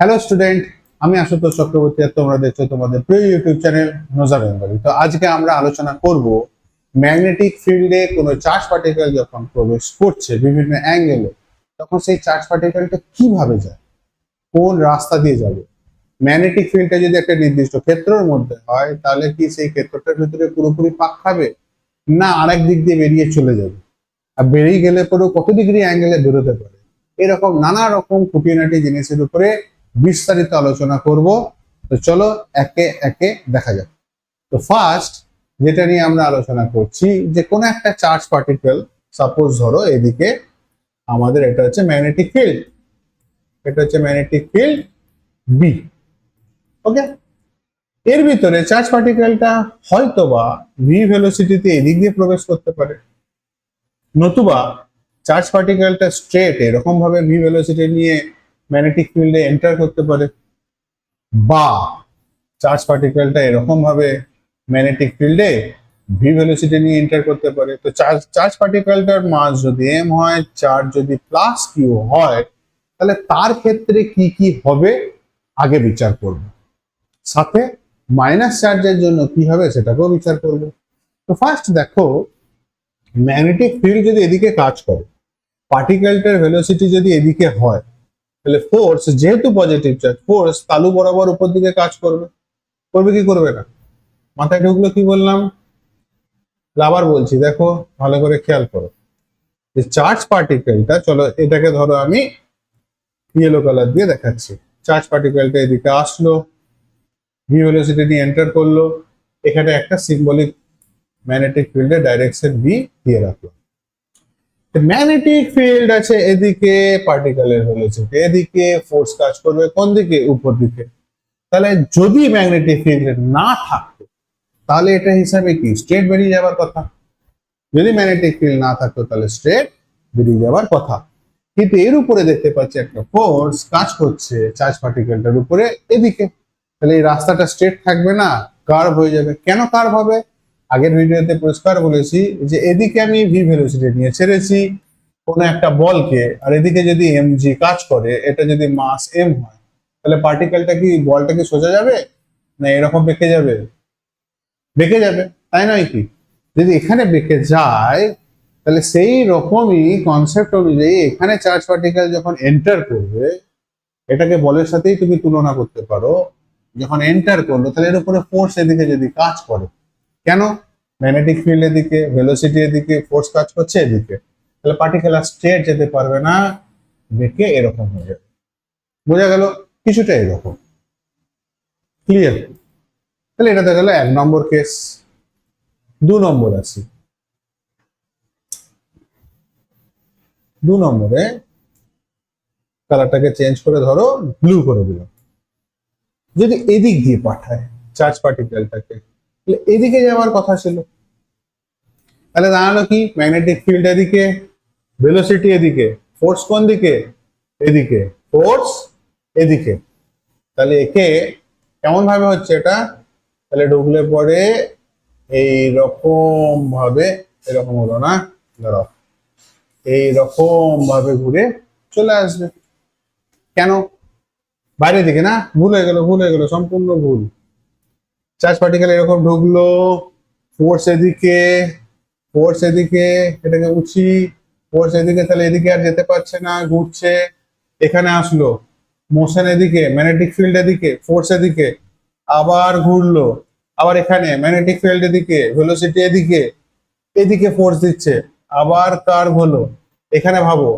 Hello student, আমি আশুতোষ চক্রবর্তী আর তোমরা দেখছো তোমাদের প্রিয় ইউটিউব চ্যানেল নোজা বেঙ্গলি। তো আজকে আমরা আলোচনা করব ম্যাগনেটিক ফিল্ডে কোনো চার্জ পার্টিকেল যখন প্রবেশ করছে বিভিন্ন অ্যাঙ্গেলে, তখন সেই চার্জ পার্টিকেলটা কিভাবে যায়, কোন রাস্তা দিয়ে যাবে। ম্যাগনেটিক ফিল্ডটা যদি একটা নির্দিষ্ট ক্ষেত্রের মধ্যে হয়, তাহলে কি সেই ক্ষেত্রটার ভিতরে পুরোপুরি পাক খাবে, না আরেক দিক দিয়ে বেরিয়ে চলে যাবে, আর বেরিয়ে গেলে পরেও কত ডিগ্রি অ্যাঙ্গেলে বেরোতে পারে। এরকম নানা রকম খুঁটিনাটি জিনিসের উপরে বিস্তারিত আলোচনা করব। তো চলো একে একে দেখা যাক। তো ফার্স্ট যেটা নিয়ে আমরা আলোচনা করছি, যে কোনো একটা চার্জ পার্টিকেল, সাপোজ ধরো এদিকে আমাদের এটা হচ্ছে ম্যাগনেটিক ফিল্ড, এটা হচ্ছে ম্যাগনেটিক ফিল্ড বি। ওকে, এর ভিতরে চার্জ পার্টিকেলটা হয়তোবা ভি ভেলোসিটিতে এদিক দিয়ে প্রবেশ করতে পারে, নতুবা চার্জ পার্টিকেলটা স্ট্রেট এরকম ভাবে ভি ভেলোসিটি নিয়ে ম্যাগনেটিক ফিল্ডে এন্টার করতে পারে, বা চার্জ পার্টিকেলটা এরকম ভাবে ম্যাগনেটিক ফিল্ডে ভি ভেলোসিটি নিয়ে এন্টার করতে পারে। তো চার্জ পার্টিকেলটার মাস যদি এম হয়, চার্জ যদি প্লাস কিউ হয়, তাহলে তার ক্ষেত্রে কি কি হবে আগে বিচার করব, সাথে মাইনাস চার্জের জন্য কি হবে সেটাকেও বিচার করব। তো ফার্স্ট দেখো, ম্যাগনেটিক ফিল্ড যদি এদিকে কাজ করে, পার্টিকেলটার ভেলোসিটি যদি এদিকে হয়, তাহলে ফোর্স, যেহেতু পজিটিভ চার্জ, ফোর্স তালু বরাবর উপর দিকে কাজ করবে। করবে কি করবে না? মাথায় ঢুকলো কি বললাম? আবার বলছি, দেখো ভালো করে খেয়াল করো। যে চার্জ পার্টিকেলটা, চলো এটাকে ধরো আমি ইয়েলো কালার দিয়ে দেখাচ্ছি। চার্জ পার্টিকেলটা এদিকে আসলো, ভি ভেলোসিটি নিয়ে এন্টার করলো, এখানে একটা সিম্বলিক ম্যাগনেটিক ফিল্ডের ডাইরেকশন ভি দিয়ে রাখলো। ম্যাগনেটিক ফিল্ড আছে এদিকে, পার্টিকেলের ভেলোসিটি এদিকে, ফোর্স কাজ করবে কোন দিকে? উপর দিকে। তাহলে যদি ম্যাগনেটিক ফিল্ড না থাকতো, তাহলে এটা হিসাবে কি স্ট্রেট বেরিয়ে যাবার কথা। যদি ম্যাগনেটিক ফিল্ড না থাকতো তাহলে স্ট্রেট বেরিয়ে যাবার কথা। কিন্তু এর উপরে দেখতে পাচ্ছি একটা ফোর্স কাজ করছে চার্জ পার্টিকেলটার উপরে এদিকে, তাহলে এই রাস্তাটা স্ট্রেট থাকবে না, কার্ভ হয়ে যাবে। কেন কার্ভ হবে? আগের ভিডিওতে পরিষ্কার বলেছি যে এদিকে আমি ভি ভেলোসিটি নিয়ে ছেড়েছি কোনো একটা বলকে, আর এদিকে যদি এম জি কাজ করে, এটা যদি মাস এম হয়, তাহলে পার্টিকেলটা কি, বলটা কি সোজা যাবে, না এরকম বেঁকে যাবে? বেঁকে যাবে, তাই নয় কি? যদি এখানে বেঁকে যায়, তাহলে সেই রকমই কনসেপ্ট অনুযায়ী এখানে চার্জ পার্টিকেল যখন এন্টার করবে, এটাকে বলের সাথেই তুমি তুলনা করতে পারো। যখন এন্টার করলো, তাহলে এর উপরে ফোর্স এদিকে যদি কাজ করে, কেন? ম্যাগনেটিক ফিল্ড এদিকে, ভেলোসিটি এদিকে, ফোর্স কাজ করছে এদিকে, তাহলে পার্টিকেল আর স্ট্রেট যেতে পারবে না, বেঁকে এরকম হয়ে যাবে। বোঝা গেল? কিছুটা এরকম। ক্লিয়ার? তাহলে এটা দেখা গেল 1 নম্বর কেস। 2 নম্বর আছে। 2 নম্বরে কালারটাকে চেঞ্জ করে ধরো ব্লু করে দিলাম। যদি এদিক দিয়ে পাঠায় চার্জ পার্টিকেলটাকে, তাহলে এদিকে যাওয়ার কথা ছিল। তাহলে দাঁড়ালো কি, ম্যাগনেটিক ফিল্ড এদিকে, ভেলোসিটি এদিকে, ফোর্স কোন দিকে? এদিকে, ফোর্স এদিকে। তাহলে একে কেমন ভাবে হচ্ছে এটা? তাহলে ঢুকলে পরে এই রকম ভাবে, এরকম হলো না, ধরো এই রকম ভাবে ঘুরে চলে আসবে। কেন? বাইরের দিকে না, ভুল হয়ে গেল, ভুল হয়ে গেল, সম্পূর্ণ ভুল। চার্জ পার্টিকেল এরকম ঢুকলো, ফোর্স এদিকে, ফোর্স এদিকে, এটাকে উঠি, ফোর্স এদিকে, তাহলে এদিকে আর যেতে পারছে না, ঘুরছে, এখানে আসলো, মোশন এদিকে, ম্যাগনেটিক ফিল্ড এদিকে, ফোর্স এদিকে, আবার ঘুরলো, আবার এখানে ম্যাগনেটিক ফিল্ড এদিকে, ভেলোসিটি এদিকে, এদিকে ফোর্স দিচ্ছে, আবার কার্ভ হলো। এখানে ভাবো,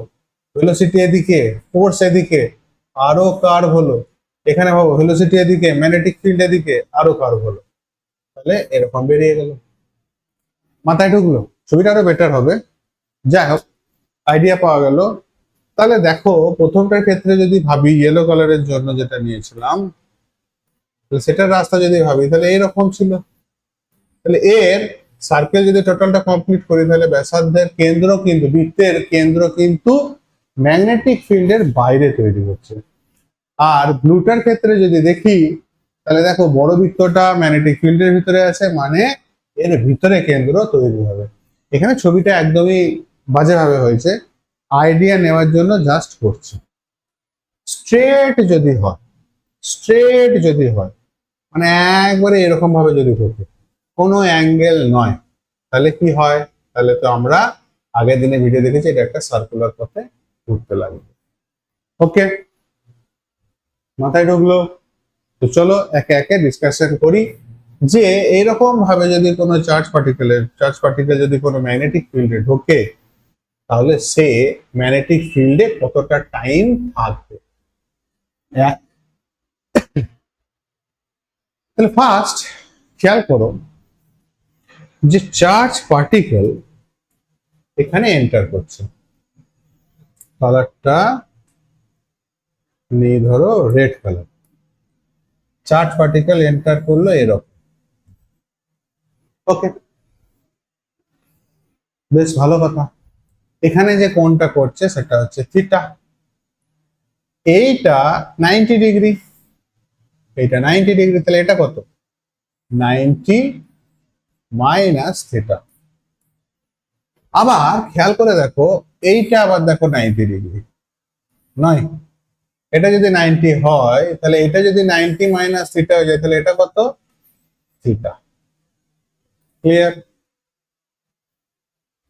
ভেলোসিটি এদিকে, ফোর্স এদিকে, আরো কার্ভ হলো। এখানে ভাবো, ভেলোসিটি এদিকে, ম্যাগনেটিক ফিল্ড এদিকে, আরো কার্ভ হলো। তাহলে এরকম বেরিয়ে গেল। মাথায় ঢুকলো? ছবিটা আরো বেটার হবে। যাই হোক, আইডিয়া পাওয়া গেল। তাহলে দেখো, প্রথমটার ক্ষেত্রে যদি ভাবি ইয়েলো কালারের জন্য যেটা নিয়েছিলাম, সেটার রাস্তা যদি ভাবি, তাহলে এরকম ছিল। তাহলে এর সার্কেল যদি টোটালটা কমপ্লিট করি, তাহলে ব্যাসার্ধের কেন্দ্র কিন্তু, বৃত্তের কেন্দ্র কিন্তু ম্যাগনেটিক ফিল্ডের বাইরে তৈরি হচ্ছে। আর ব্লুটার ক্ষেত্রে যদি দেখি, তাহলে দেখো বড় বৃত্তটা ম্যাগনেটিক ফিল্ডের ভিতরে আছে, মানে এর ভিতরে কেন্দ্র তৈরি হবে। এখানে ছবিটা একদমই বাজেভাবে হয়েছে, আইডিয়া নেওয়ার জন্য জাস্ট করছি। স্ট্রেট যদি হয়, স্ট্রেট যদি হয়, মানে একবারে এরকম ভাবে যদি ঘুরতে, কোনো অ্যাঙ্গেল নয়, তাহলে কি হয়? তাহলে তো আমরা আগের দিনে ভিডিও দেখেছি, এটা একটা সার্কুলার পথে ঘুরতে লাগবে। ওকে, মাথায় ঢুকলো? তো চলো একে একে ডিসকাশন করি যে এইরকম ভাবে যদি কোনো চার্জ পার্টিকেল যদি কোনো ম্যাগনেটিক ফিল্ডে ঢোকে, তাহলে সে ম্যাগনেটিক ফিল্ডে কতটা টাইম থাকবে। তাহলে ফার্স্ট খেয়াল করো যে চার্জ পার্টিকেল এখানে এন্টার করছে, কালারটা নেই, ধরো red colour. Charge particle enter করলো এরকম। ওকে, বেশ ভালো কথা। এখানে যে কোণটা করছে সেটা হচ্ছে থিটা। এইটা 90 ডিগ্রি, এইটা 90 ডিগ্রি, তাহলে এটা কত? 90 মাইনাস থিটা। আবার খেয়াল করে দেখো, এইটা আবার দেখো 90 ডিগ্রি নয়, এটা যদি 90 হয় তাহলে এটা যদি 90 মাইনাস থিটা হয়ে যায়, তাহলে এটা কত? থিটা। ক্লিয়ার?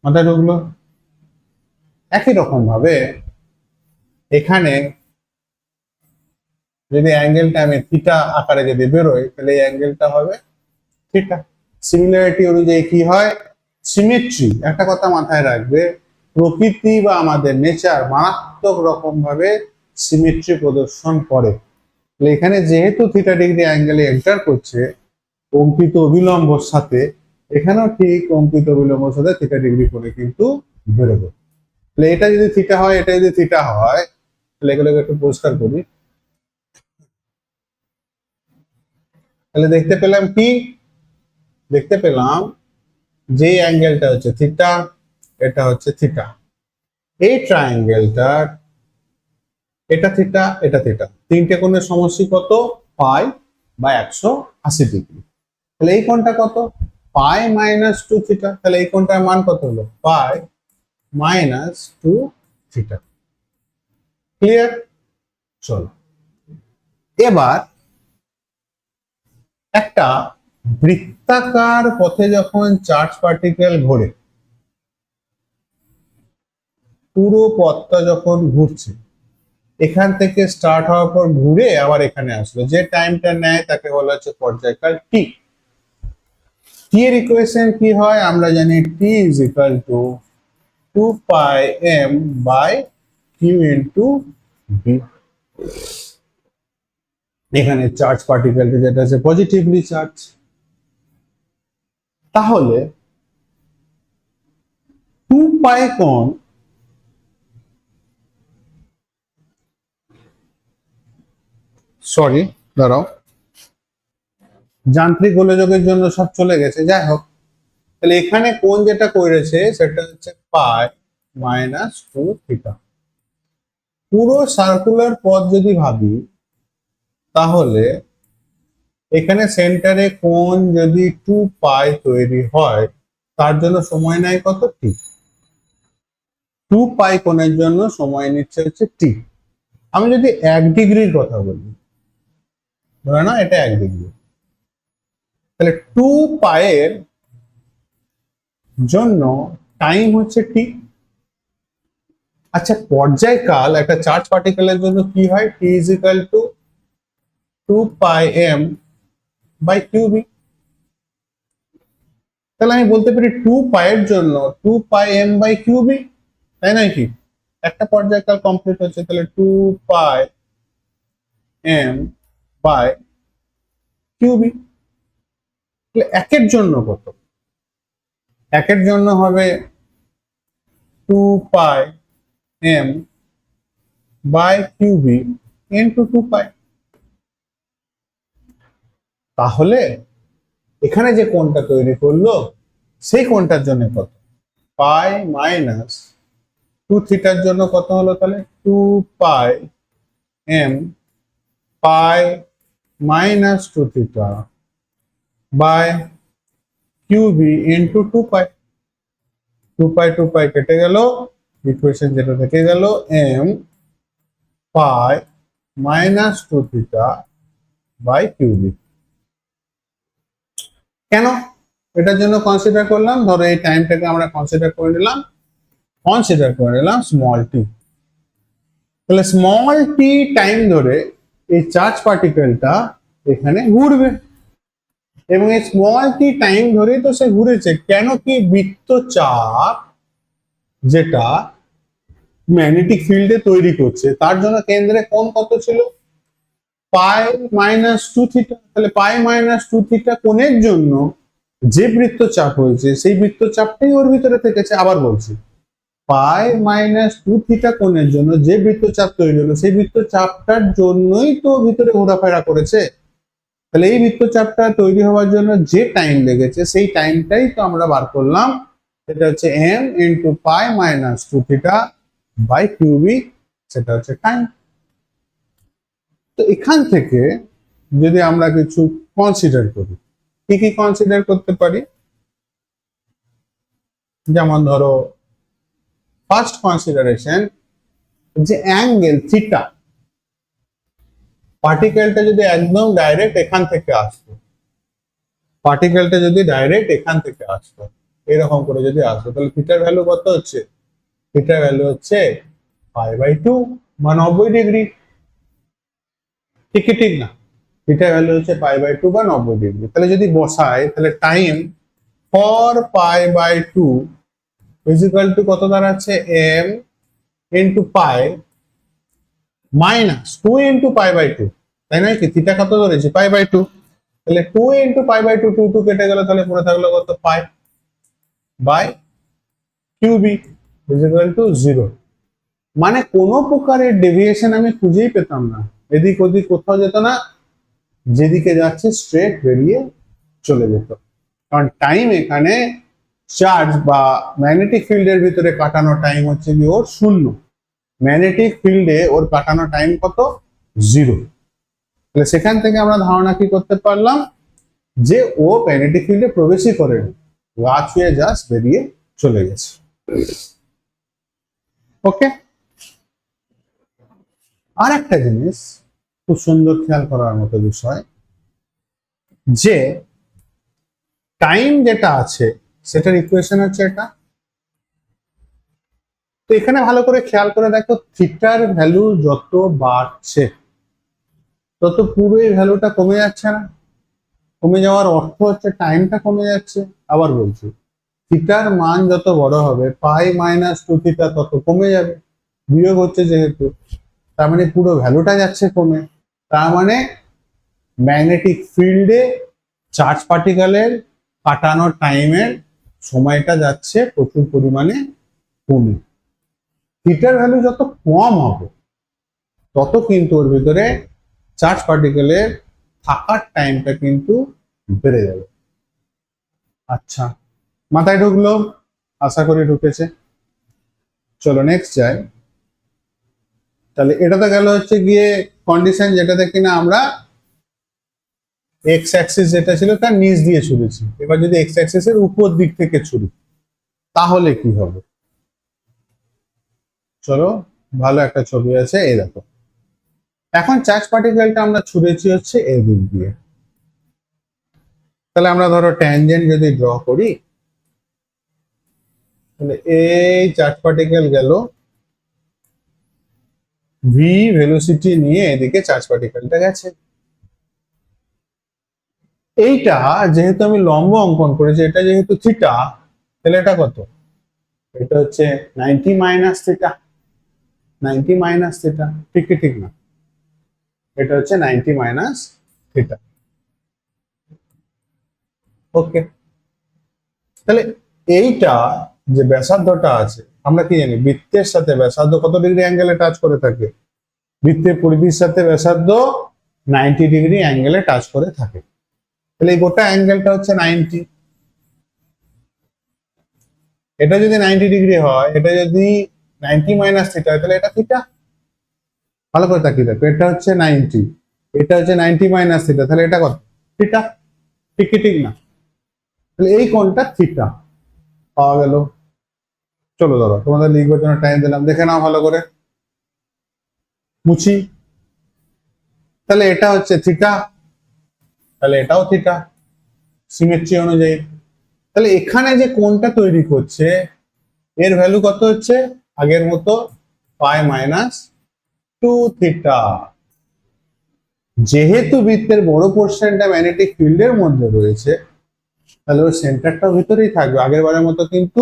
মাথায় ঢুকলো? একই রকম ভাবে এখানে যদি অ্যাঙ্গেলটা আমি থিটা আকারে যদি বেরোয়, তাহলে এই অ্যাঙ্গেলটা হবে থিটা। সিমিলারিটি অনুযায়ী কি হয়? সিমেট্রি। একটা কথা মাথায় রাখবে, প্রকৃতি বা আমাদের নেচার মারাত্মক রকম ভাবে সিমেট্রি প্রদর্শন করে। এখানে যেহেতু থিটা ডিগ্রি অ্যাঙ্গেলে এন্টার করছে অঙ্কিত অবিলম্বর সাথে, এখানেও ঠিক অঙ্কিত অবিলম্বর সাথে থিটা ডিগ্রি করে কিন্তু বেরোবে। তাহলে এটা যদি থিটা হয়, এটা যদি থিটা হয়, তাহলে এগুলোকে একটু পরিষ্কার করি। তাহলে দেখতে পেলাম কি? দেখতে পেলাম যে অ্যাঙ্গেলটা হচ্ছে থিটা, এটা হচ্ছে থিটা। এই ট্রায়াঙ্গেলটা, এটা থিটা, এটা থিটা, তিনটে কোণের সমষ্টি কত? পাই বা 180 ডিগ্রি। তাহলে এই কোণটা কত? পাই মাইনাস 2 থিটা। তাহলে এই কোণটার মান কত হলো? পাই মাইনাস 2 থিটা। ক্লিয়ার? চলো এবার একটা বৃত্তাকার পথে যখন চার্জ পার্টিকেল ঘোরে, পুরো পথটা যখন ঘুরছে, এখান থেকে স্টার্ট হওয়ার পর ঘুরে আবার এখানে আসলো, যে টাইমটা নেয় তাকে বলা হচ্ছে পর্যায়কাল টি। টি এর ইকুয়েশন কি হয় আমরা জানি, T is equal to 2 pi M by Q into V. এখানে চার্জ পার্টিকেলটা যেটা আছে পজিটিভলি চার্জ, তাহলে 2 পাই কোণ সরি দাঁড়াও, যান্ত্রিক গোলযোগের জন্য সব চলে গেছে, যাই হোক। তাহলে এখানে কোণ যেটা করেছে সেটা হচ্ছে পাই মাইনাস 2 থিটা। পুরো সার্কুলার পথ যদি ভাবি, তাহলে এখানে সেন্টারে কোণ যদি 2 পাই তৈরি হয়, তার জন্য সময় নেয় কত? টি। 2 পাই কোণের জন্য সময় নিচ্ছে হচ্ছে টি। আমি যদি 1 ডিগ্রির কথা বলি, ধরে না এটা 1 ডিগ্রি, তাহলে 2 পাইয়ের জন্য টাইম হচ্ছে টি। আচ্ছা, পর্যায়কাল একটা চার্জ পার্টিকেলের জন্য কি হয়? T is equal to 2 pi M by Q B. তাহলে আমি বলতে পারি 2 পাইয়ের জন্য 2 পাই এম বাই কিউবি, তাই নয় কি? একটা পর্যায়কাল কমপ্লিট হচ্ছে, তাহলে 2 পাই এম বাই কিউবি। তাহলে একের জন্য কত? একের জন্য হবে 2 pi M by Q B into 2 পাই। তাহলে এখানে যে কোণটা তৈরি করলো সেই কোণটার জন্য কত? পাই মাইনাস 2 থিটার জন্য কত হলো? তাহলে 2 pi M pi minus 2 theta by Q B into 2 pi. 2 pi 2 pi কেটে গেল, ইকুয়েশন যেটা থেকে গেল, M pi minus 2 theta by Q B. কেন এটার জন্য কনসিডার করলাম? ধরো এই টাইমটাকে আমরা কনসিডার করে নিলাম স্মল টি। তাহলে স্মল টি টাইম ধরে এই চার্জ পার্টিকেলটা এখানে ঘুরবে, এবং এই স্মল টি টাইম ধরে তো সে ঘুরেছে। কেন কি বৃত্তচাপ যেটা ম্যাগনেটিক ফিল্ডে তৈরি করছে তার জন্য কেন্দ্রে কোণ কত ছিল? পাই মাইনাস টু থিটা। তাহলে পাই মাইনাস টু থিটা কোণের জন্য যে বৃত্তচাপ হয়েছে সেই বৃত্তচাপটাই ওর ভিতরে থেকেছে। আবার বলছি, পাই মাইনাস টু থিটা কোণের জন্য যে বৃত্তচাপ তৈরি হলো সেই বৃত্তচাপটার জন্যই তো ভিতরে ঘোরাফেরা করেছে। তাহলে এই বৃত্তচাপটা তৈরি হওয়ার জন্য যে টাইম লেগেছে সেই টাইমটাই তো আমরা বার করলাম। সেটা হচ্ছে M into pi minus two theta by Q B, সেটা হচ্ছে টাইম। তো এখান থেকে যদি আমরা কিছু কনসিডার করি, কি কি কনসিডার করতে পারি? যেমন ধরো ফার্স্ট কনসিডারেশন, যে অ্যাঙ্গেল থিটা, পার্টিকেলটা যদি একদম ডাইরেক্ট এখান থেকে আসতো, এরকম করে যদি আসতো, তাহলে থিটার ভ্যালু কত হচ্ছে? থিটার ভ্যালু হচ্ছে পাই বাই টু বা 90 ডিগ্রি। ঠিক কি ঠিক না? থিটার ভ্যালু হচ্ছে পাই বাই টু বা 90 ডিগ্রি। তাহলে যদি বসাই, তাহলে time for pi by two is equal to কত দাঁড়াচ্ছে? M into pi minus two into pi by two, তাই নয় কি? থিটা কত ধরেছি? Pi by two. তাহলে two into pi by two, two two কেটে গেল, তাহলে পড়ে থাকলো কত? Pi by Q B is equal to 0। মানে কোনো প্রকারের ডেভিয়েশন আমি খুঁজেই পেতাম না, এদিক ওদিক কোথাও যেত না, যেদিকে যাচ্ছে স্ট্রেট বেরিয়ে চলে যেত। কারণ টাইম এখানে চার্জ বা ম্যাগনেটিক ফিল্ডের ভিতরে কাটানো টাইম হচ্ছে কি ওর 0, ম্যাগনেটিক ফিল্ডে ওর কাটানো টাইম কত? 0। তাহলে সেখান থেকে আমরা ধারণা কি করতে পারলাম? যে ও ম্যাগনেটিক ফিল্ডে প্রবেশই করেনি, গা ছুঁয়ে জাস্ট বেরিয়ে চলে গেছে। ওকে, আর একটা জিনিস খুব সুন্দর খেয়াল করার মতো বিষয়, যে টাইম যেটা আছে সেটার ইকুয়েশন হচ্ছে এটা। তো এখানে ভালো করে খেয়াল করে দেখো, থিটার ভ্যালু যত বাড়ছে তত পুরো এই ভ্যালুটা কমে যাচ্ছে না? কমে যাওয়ার অর্থ হচ্ছে টাইমটা কমে যাচ্ছে। আবার বলছি, থিটার মান যত বড় হবে পাই মাইনাস টু থিটা তত কমে যাবে, বিয়োগ হচ্ছে যেহেতু, তার মানে পুরো ভ্যালুটা যাচ্ছে কমে। তার মানে ম্যাগনেটিক ফিল্ডে চার্জ পার্টিকেলের কাটানো টাইমের সময়টা যাচ্ছে প্রচুর পরিমাণে কমে। থিটার ভ্যালু যত কম হবে তত কিন্তু ওর ভিতরে চার্জ পার্টিকেলের থাকার টাইমটা কিন্তু বেড়ে যাবে। আচ্ছা, মাথায় ঢুকলো? আশা করি ঢুকেছে। চলো নেক্সট যাই। তাহলে এটা তো গেল হচ্ছে গিয়ে কন্ডিশন যেটাতে কিনা আমরা এক্স অ্যাক্সিস যেটা ছিল তার নিচ দিয়ে ছুড়েছি। এবার যদি এক্স অ্যাক্সিসের উপর দিক থেকে ছুড়ি তাহলে কি হবে? চলো, ভালো একটা ছবি আছে, এই দেখো। এখন চার্জ পার্টিকেলটা আমরা ছুড়েছি হচ্ছে এই দিক দিয়ে। তাহলে আমরা ধরো ট্যানজেন্ট যদি ড্র করি, তাহলে এই চার্জ পার্টিকেল গেল ভি ভেলোসিটি নিয়ে, এদিকে চার্জ পার্টিকেলটা গেছে। এইটা যেহেতু আমি লম্ব অঙ্কন করেছি, এটা যেহেতু থিটা, তাহলে এটা কত? এটা হচ্ছে 90 মাইনাস থিটা। 90 মাইনাস থিটা, ঠিক কি ঠিক না? এটা হচ্ছে 90 মাইনাস থিটা। ওকে, তাহলে এইটা যে ব্যাসার্ধটা আছে, আমরা কি জানি বৃত্তের সাথে ব্যাসার্ধ কত ডিগ্রি অ্যাঙ্গেলে টাচ করে থাকে? বৃত্তের পরিধির সাথে ব্যাসার্ধ 90 ডিগ্রি অ্যাঙ্গেলে টাচ করে থাকে। তাহলে এই গোটা অ্যাঙ্গেলটা হচ্ছে 90। এটা যদি 90 ডিগ্রি হয়, এটা যদি 90 মাইনাস থিটা হয়, তাহলে এটা থিটা। ভালো করে তাকিয়ে দেখো, এটা হচ্ছে 90, এটা হচ্ছে 90 মাইনাস থিটা, তাহলে এটা কত? থিটা। ঠিক কি ঠিক না? তাহলে এই কোণটা থিটা পাওয়া গেল। চলো ধরো তোমাদের লিখবার জন্য টাইম দিলাম, দেখে নাও ভালো করে, মুছি। তাহলে এটা হচ্ছে থিটা, তাহলে এটাও থিটা, সিমেট্রি অনুযায়ী। তাহলে এখানে যে কোণটা তৈরি করছে এর ভ্যালু কত হচ্ছে, আগের মতো পাই মাইনাস 2θ। যেহেতু বৃত্তের বড় পোর্শনটা ম্যাগনেটিক ফিল্ডের মধ্যে রয়েছে, তাহলে ওর সেন্টারটা ভিতরেই থাকবে, আগের বারের মতো কিন্তু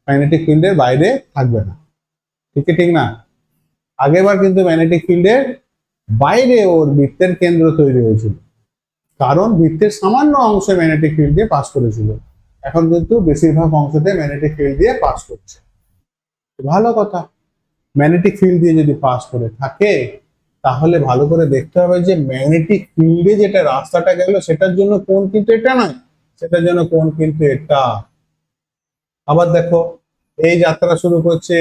ম্যাগনেটিক ফিল্ডের বাইরে থাকবে না। ঠিক না? আগের বার কিন্তু ম্যাগনেটিক ফিল্ডের বাইরে ওর বৃত্তের কেন্দ্র তৈরি হয়েছিল, কারণ বৃত্তের সামান্য অংশ ম্যাগনেটিক ফিল্ড দিয়ে পাস করেছিল। এখন কিন্তু বেশিরভাগ অংশতে ম্যাগনেটিক ফিল্ড দিয়ে পাস করছে। ভালো কথা। ম্যাগনেটিক ফিল্ড দিয়ে যদি পাস করে থাকে, তাহলে ভালো করে দেখতে হবে যে ম্যাগনেটিক ফিল্ডে যেটা রাস্তাটা গেল সেটার জন্য কোণ কিন্তু এটা নয়, সেটার জন্য কোণ কিন্তু এটা। আবার দেখো, এই যাত্রা শুরু করছে,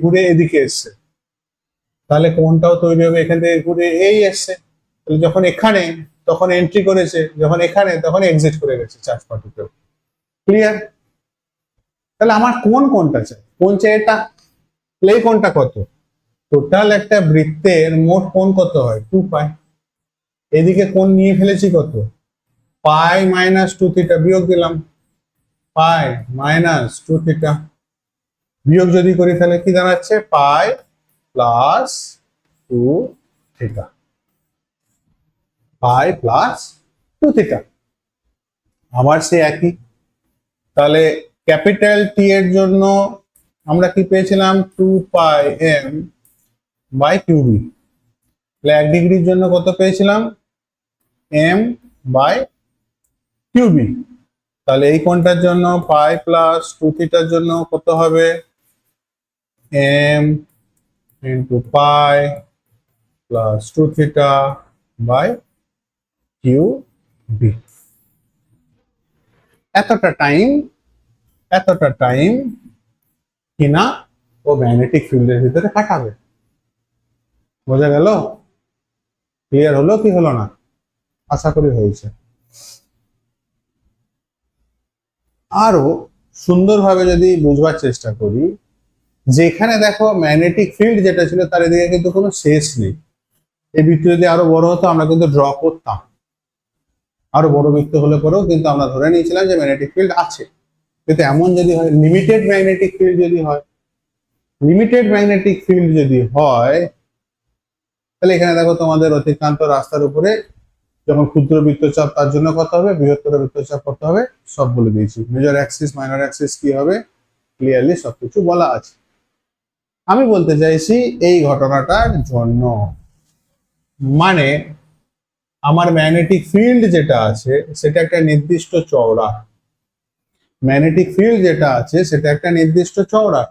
ঘুরে এদিকে এসছে, তাহলে কোণটাও তৈরি হবে এখান থেকে ঘুরে এই এসছে। তাহলে যখন এখানে তখন এন্ট্রি করেছে, যখন এখানে তখন এক্সিট করে গেছে চার্জ পার্টিকেল। ক্লিয়ার? তাহলে আমার কোনটা চাই? কোণ চাই এটা। এই কোণটা কত? টোটাল একটা বৃত্তের মোট কোণ কত হয়? 2π। এদিকে কোণ নিয়ে ফেলেছি কত? পাই মাইনাস 2θ, বিয়োগ দিলাম পাই মাইনাস 2θ। বিয়োগ যদি করি তাহলে কি দাঁড়াচ্ছে? Pi plus 2θ। Pi plus 2θ। আবার সে একই। তাহলে ক্যাপিটাল টি এর জন্য আমরা কি পেয়েছিলাম? 2πm by Q B. তাহলে 1 ডিগ্রির জন্য কত পেয়েছিলাম? m by Q B. তাহলে এই কোণটার জন্য পাই প্লাস 2θ জন্য কত হবে? m into pi plus 2θ by Q B. এতটা টাইম কিনা ও ম্যাগনেটিক ফিল্ডের ভিতরে কাটাবে। বোঝা গেল? ক্লিয়ার হলো কি হলো না? আশা করি হয়েছে। আরো সুন্দরভাবে যদি বুঝবার চেষ্টা করি, যেখানে দেখো ম্যাগনেটিক ফিল্ড যেটা ছিল তার এদিকে কিন্তু কোনো শেষ নেই। এই বৃত্ত যদি আরো বড় হতো আমরা কিন্তু ড্র করতাম, আরো বড় বৃত্ত হলে পরেও কিন্তু আমরা ধরে নিয়েছিলাম যে ম্যাগনেটিক ফিল্ড আছে। কিন্তু এমন যদি হয়, লিমিটেড ম্যাগনেটিক ফিল্ড যদি হয়, লিমিটেড ম্যাগনেটিক ফিল্ড যদি হয়, তাহলে এখানে দেখো তোমাদের অতিক্রান্ত রাস্তার উপরে যখন ক্ষুদ্র বৃত্তচাপ তার জন্য কত হবে, বৃহত্তর বৃত্তচাপ কত হবে, সব বলে দিয়েছি। মেজর অ্যাক্সিস মাইনর অ্যাক্সিস কি হবে ক্লিয়ারলি সবকিছু বলা আছে। আমি বলতে চাইছি এই ঘটনাটার জন্য, মানে আমার ম্যাগনেটিক ফিল্ড যেটা আছে সেটা একটা নির্দিষ্ট চওড়া। ম্যাগনেটিক ফিল্ড যেটা আছে সেটা একটা নির্দিষ্ট চওড়া।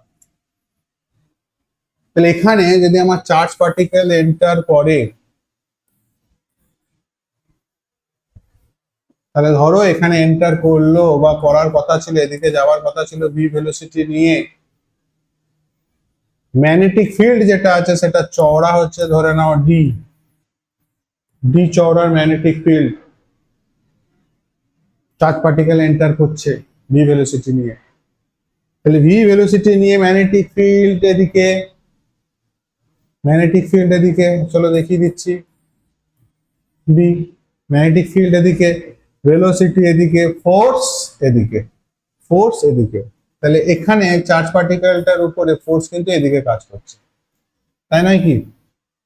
তাহলে এখানে যদি আমার চার্জ পার্টিকেল এন্টার করে, তাহলে ধরো এখানে এন্টার করলো বা করার কথা ছিল, এদিকে যাওয়ার কথা ছিল ভি ভেলোসিটি নিয়ে। ম্যাগনেটিক ফিল্ড যেটা আছে সেটা চওড়া হচ্ছে ধরে নাও ডি, ডি চওড়ার magnetic field. Charge particle enter করছে ভি ভেলোসিটি নিয়ে, তাহলে ভি ভেলোসিটি নিয়ে ম্যাগনেটিক ফিল্ড এদিকে, ম্যাগনেটিক ফিল্ড এদিকে, চলো দেখিয়ে দিচ্ছি। বি ম্যাগনেটিক ফিল্ড এদিকে, ভেলোসিটি এদিকে, ফোর্স এদিকে, ফোর্স এদিকে। তাহলে এখানে চার্জ পার্টিকেলটার উপরে ফোর্স কিন্তু এদিকে কাজ করছে, তাই নয় কি?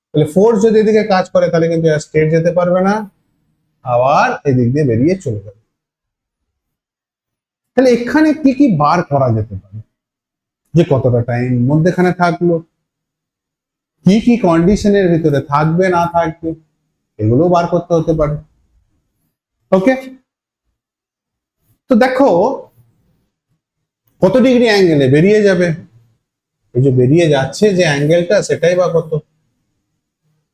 তাহলে ফোর্স যদি এদিকে কাজ করে তাহলে কিন্তু স্ট্রেট যেতে পারবে না, আবার এদিক দিয়ে বেরিয়ে চলে যাবে। তাহলে এখানে কি কি বার করা যেতে পারে, যে কতটা টাইম মধ্যেখানে থাকলো, কি কি কন্ডিশনের ভিতরে থাকবে না থাকবে, এগুলো বার করতে হতে পারে। ওকে, তো দেখো কত ডিগ্রি অ্যাঙ্গেলে বেরিয়ে যাবে, এই যে বেরিয়ে যাচ্ছে যে অ্যাঙ্গেলটা সেটাই বা কত।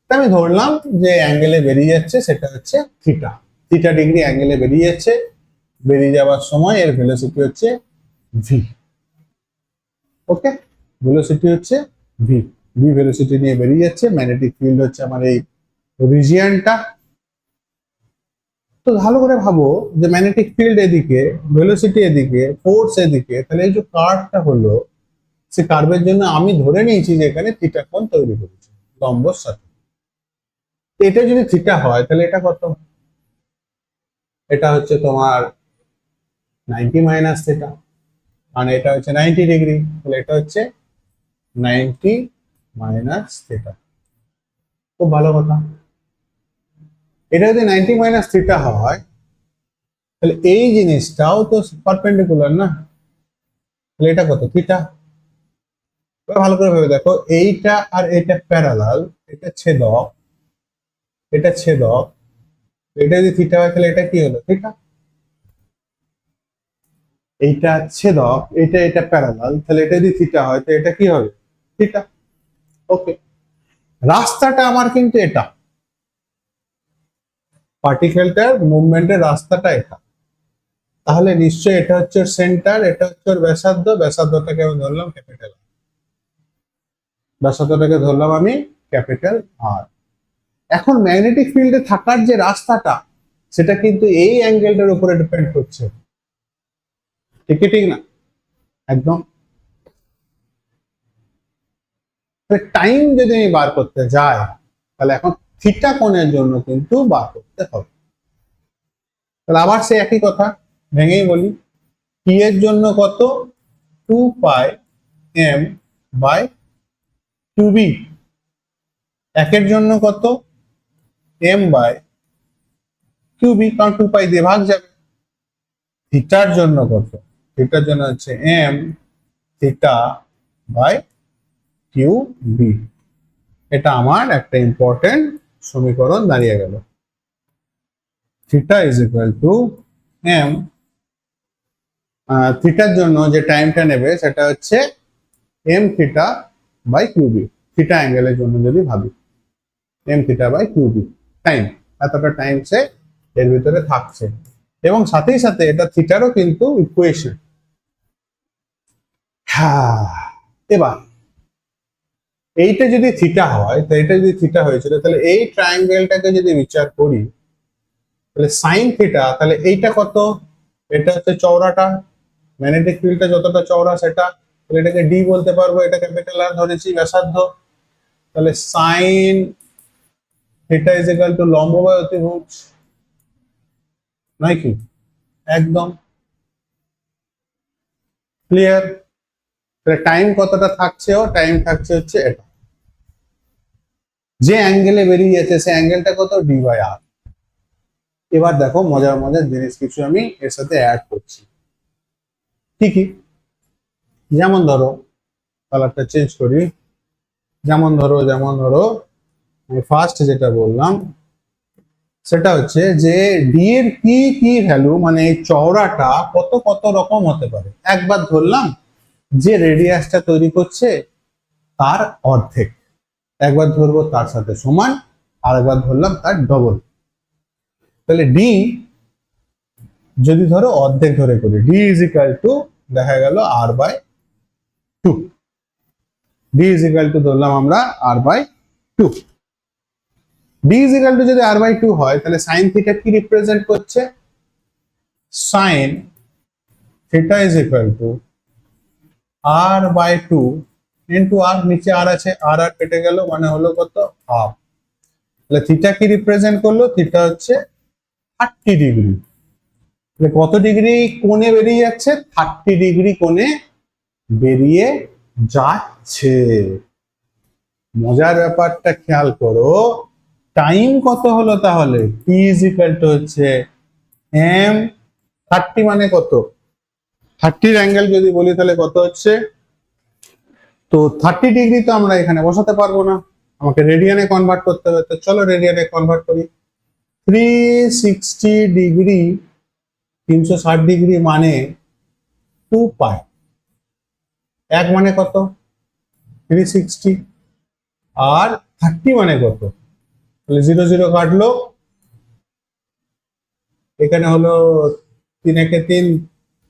আমি ধরলাম যে অ্যাঙ্গেলে বেরিয়ে যাচ্ছে সেটা হচ্ছে থিটা, থিটা ডিগ্রি অ্যাঙ্গেলে বেরিয়ে যাচ্ছে, বেরিয়ে যাওয়ার সময় এর ভেলোসিটি হচ্ছে ভি। ওকে, ভেলোসিটি হচ্ছে ভি, ভি ভেলোসিটি নিয়ে বেরিয়ে যাচ্ছে, ম্যাগনেটিক ফিল্ড হচ্ছে আমার এই রিজিয়নটা। তো ভালো করে ভাবো যে ম্যাগনেটিক ফিল্ড এদিকে, ভেলোসিটি এদিকে, ফোর্স এদিকে, তাহলে এই যে কার্ভটা হলো, সে কার্ভের জন্য আমি ধরে নিয়েছি যে এখানে থিটা কোণ তৈরি করেছে লম্বর সাথে। এটা যদি থিটা হয় তাহলে এটা কত? এটা হচ্ছে তোমার 90 মাইনাস থিটা, মানে এটা হচ্ছে 90 ডিগ্রি, তাহলে এটা হচ্ছে 90 মাইনাস থিটা। খুব ভালো কথা। এটা যদি 90 মাইনাস থিটা হয় তাহলে এই জিনিসটাও তো পারপেন্ডিকুলার না, তাহলে এটা কত থিটা। ভালো করে ভেবে দেখো, এইটা আর এটা প্যারালাল, এটা ছেদক, এটা ছেদক, এটা যদি থিটা হয় তাহলে এটা কি হলো থিটা। এইটা ছেদক, এটা এটা প্যারালাল, তাহলে এটা যদি থিটা হয় তো এটা কি হবে থিটা। ওকে, রাস্তাটা আমার কিন্তু এটা, পার্টিকেলটার মুভমেন্টের রাস্তাটা এটা, তাহলে নিশ্চয়ই এটা হচ্ছে সেন্টার, এটা হচ্ছে ব্যাসার্ধ, ব্যাসার্ধটাকে আমি ধরলাম ক্যাপিটাল, ব্যাসার্ধটাকে ধরলাম আমি ক্যাপিটাল আর। এখন ম্যাগনেটিক ফিল্ডে থাকার যে রাস্তাটা সেটা কিন্তু এই অ্যাঙ্গেলটার উপরে ডিপেন্ড করছে, ঠিক ঠিক না? একদম। টাইম যদি আমি বার করতে যাই তাহলে এখন থিটা কোণের জন্য কিন্তু বার করতে হবে। তাহলে আবার সে একই কথা ভেঙেই বলি, টি এর জন্য কত 2 পাই এম বাই কিউবি, একের জন্য কত এম বাই কিউবি, কারণ 2 পাই দিয়ে ভাগ যাবে। থিটার জন্য কত, থিটার জন্য হচ্ছে M theta by Q B. এটা আমার একটা ইম্পর্টেন্ট সমীকরণ দাঁড়িয়ে গেল। Theta is equal to M, থিটার জন্য যে টাইমটা নেবে সেটা হচ্ছে M theta by Q B, theta অ্যাঙ্গেলের জন্য যদি ভাবি M theta by Q B, time, এতটা টাইম সে এর ভিতরে থাকছে, এবং সাথেই সাথে এটা থিটারও কিন্তু ইকুয়েশন। হ্যাঁ, এবার এইটা যদি থিটা হয়, তো এটা যদি থিটা হয়েছিল তাহলে এই ট্রায়াঙ্গেলটাকে যদি বিচার করি তাহলে সাইন থিটা, তাহলে এইটা কত, এটা হচ্ছে চওড়াটা, ম্যাগনেটিক ফিল্ডটা যতটা চওড়া সেটা, তাহলে এটাকে ডি বলতে পারবো, এটা ক্যাপিটাল আর ধরেছি ব্যাসার্ধ, তাহলে sine theta is equal two লম্ব বাই অতিভুজ, নয় কি? একদম ক্লিয়ার। তাহলে টাইম কতটা থাকছে, ও টাইম থাকছে হচ্ছে এটা, যে অ্যাঙ্গেলে বেরিয়ে যাচ্ছে সে অ্যাঙ্গেলটা কত ডি বাই আর। এবার দেখো মজার মজার জিনিস কিছু আমি এর সাথে অ্যাড করছি, ঠিকই। যেমন ধরো, কালারটা চেঞ্জ করি, যেমন ধরো আমি ফার্স্ট যেটা বললাম সেটা হচ্ছে যে ডি এর কি কি ভ্যালু, মানে এই চওড়াটা কত কত রকম হতে পারে। একবার ধরলাম যে রেডিয়াসটা তৈরি করছে তার অর্ধেক, একবার ধরবো তার সাথে সমান, আর একবার ধরলাম তার ডবল। তাহলে ডি যদি ধরো অর্ধেক ধরে করি, ডি ইজ ইকাল টু দেখা গেল R by two, D is equal to ধরলাম আমরা R by two. D is equal to যদি আর বাই টু হয় তাহলে সাইন থিটা কি রিপ্রেজেন্ট করছে, sine theta is equal to R by two into R, নিচে আর আছে, আর আর কেটে গেল, মানে হলো কত হাফ। তাহলে থিটা কি রিপ্রেজেন্ট করলো, থিটা হচ্ছে 30 ডিগ্রি। কত ডিগ্রি কোণে বেরিয়ে যাচ্ছে, 30 ডিগ্রি কোণে বেরিয়ে যাচ্ছে। মজার ব্যাপারটা খেয়াল করো, টাইম কত হলো তাহলে, টি ইজ ইকুয়াল টু হচ্ছে এম, 30 মানে কত, 30 অ্যাঙ্গেল যদি বলি তাহলে কত হচ্ছে, তো 30 ডিগ্রি তো আমরা এখানে বসাতে পারবো না, আমাকে রেডিয়ানে কনভার্ট করতে হবে। তো চলো রেডিয়ানে কনভার্ট করি। 360 ডিগ্রি, 360 ডিগ্রি মানে 2 পাই, এক মানে কত 360, আর 30 মানে কত, তাহলে 0 0 কাটলো, এখানে হলো 3 একে 3,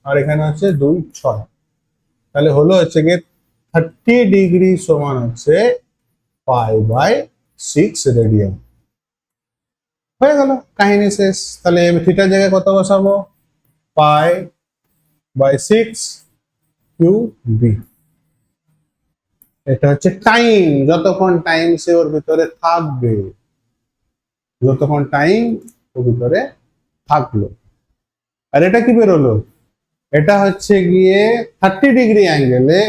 আর এখানে হচ্ছে 2 6, তাহলে হলো হচ্ছে গিয়ে 30 ডিগ্রি সমান হচ্ছে পাই বাই 6 রেডিয়ান। হয়ে গেল, কাহিনী শেষ। তাহলে থিটার জায়গায় কত বসাবো, পাই বাই 6 কিউ বি। এটা হচ্ছে টাইম, যতক্ষণ টাইম সে ওর ভিতরে থাকবে, যতক্ষণ টাইম ওর ভিতরে থাকলো। আর এটা কি বেরোলো, এটা হচ্ছে গিয়ে 30 ডিগ্রি অ্যাঙ্গেলে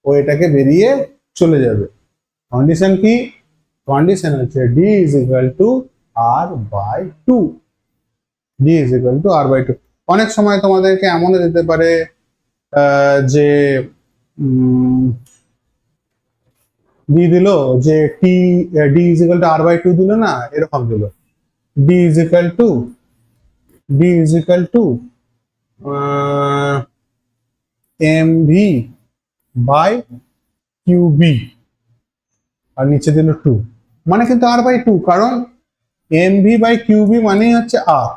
ও এটাকে বেরিয়ে চলে যাবে। কন্ডিশন কি? কন্ডিশন হচ্ছে D is equal to R by two. D is equal to R by two. অনেক সময় তোমাদেরকে এমনও দিতে পারে যে দিয়ে দিল যে T D is equal to R by two দিল না, এরকম দিল D is equal to D is equal to M V by Q B, আর নিচে দিল টু, মানে কিন্তু আর বাই টু, কারণ M V by Q B মানেই হচ্ছে আর,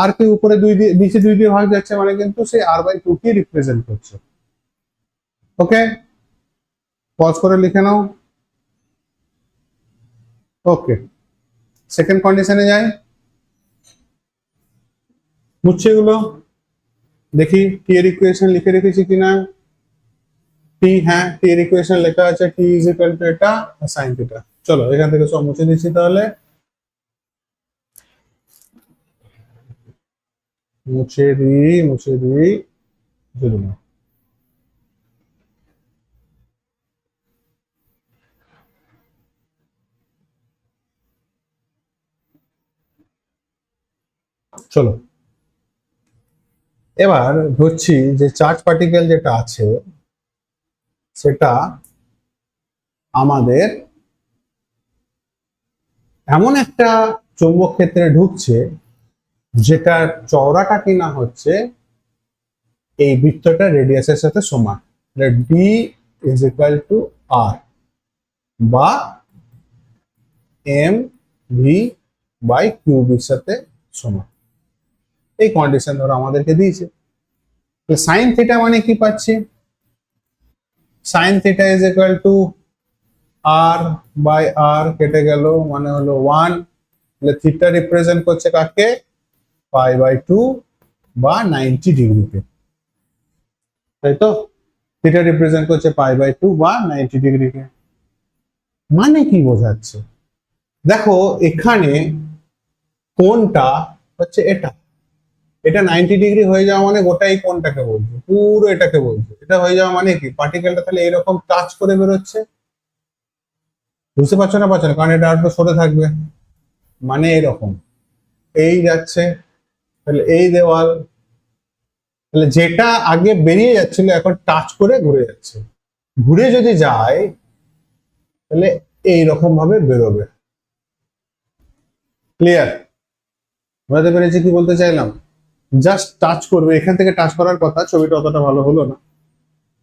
আর কে উপরে দুই দিয়ে নিচে দুই দিয়ে ভাগ যাচ্ছে, মানে কিন্তু সেই আর বাই টু কে রিপ্রেজেন্ট করছে। ওকে, পজ করে লিখে নাও। ওকে, সেকেন্ড কন্ডিশনে যাই, বুঝছে এগুলো? দেখি টি এর ইকুয়েশন লিখে রেখেছি কিনা। টি, হ্যাঁ টি এর ইকুয়েশন লেখা আছে, টি ইজ ইকুয়াল টু এটা সাইন থিটা। চলো এখান থেকে সব মুছে দিচ্ছি তাহলে, মুছে দিই মুছে দিই মুছে দিলাম। চলো এবার ধরছি যে চার্জ পার্টিকেল যেটা আছে সেটা আমাদের এমন একটা চৌম্বক ক্ষেত্রে ঢুকছে যেটা চওড়াটা কিনা হচ্ছে এই বৃত্তটা রেডিয়াসের সাথে সমান, ডি ইজ ইকুয়াল টু আর বা এম ভি বাই কিউবির সাথে সমান। এই কন্ডিশন ধরো আমাদেরকে দিয়েছে। সাইন থিটা মানে কি পাচ্ছি? Sine theta is equal to R by R, কেটে গেল মানে হলো 1, তাহলে থিটা রিপ্রেজেন্ট করছে কাকে? পাই বাই 2 বা 90 ডিগ্রিকে, তাই তো? থিটা রিপ্রেজেন্ট করছে পাই বাই 2 বা 90 ডিগ্রিকে। মানে কি বোঝাচ্ছে? দেখো এখানে কোণটা হচ্ছে এটা, এটা 90 ডিগ্রি হয়ে যাওয়া মানে গোটাই কোণটাকে বলছে, পুরো এটাকে বলছে। এটা হয়ে যাওয়া মানে কি? পার্টিকেলটা তাহলে এরকম টাচ করে বেরোচ্ছে, বুঝতে পারছো না? পারছো না, কারণ এটা আরেকটু সরে থাকবে, মানে এরকম এই যাচ্ছে, তাহলে এই দেওয়াল, তাহলে যেটা আগে বেরিয়ে যাচ্ছিল এখন টাচ করে ঘুরে যাচ্ছে। ঘুরে যদি যায় তাহলে এইরকম ভাবে বেরোবে। ক্লিয়ার? বুঝতে পেরেছি কি বলতে চাইলাম? জাস্ট টাচ করবে, এখান থেকে টাচ করার কথা, ছবিটা অতটা ভালো হলো না।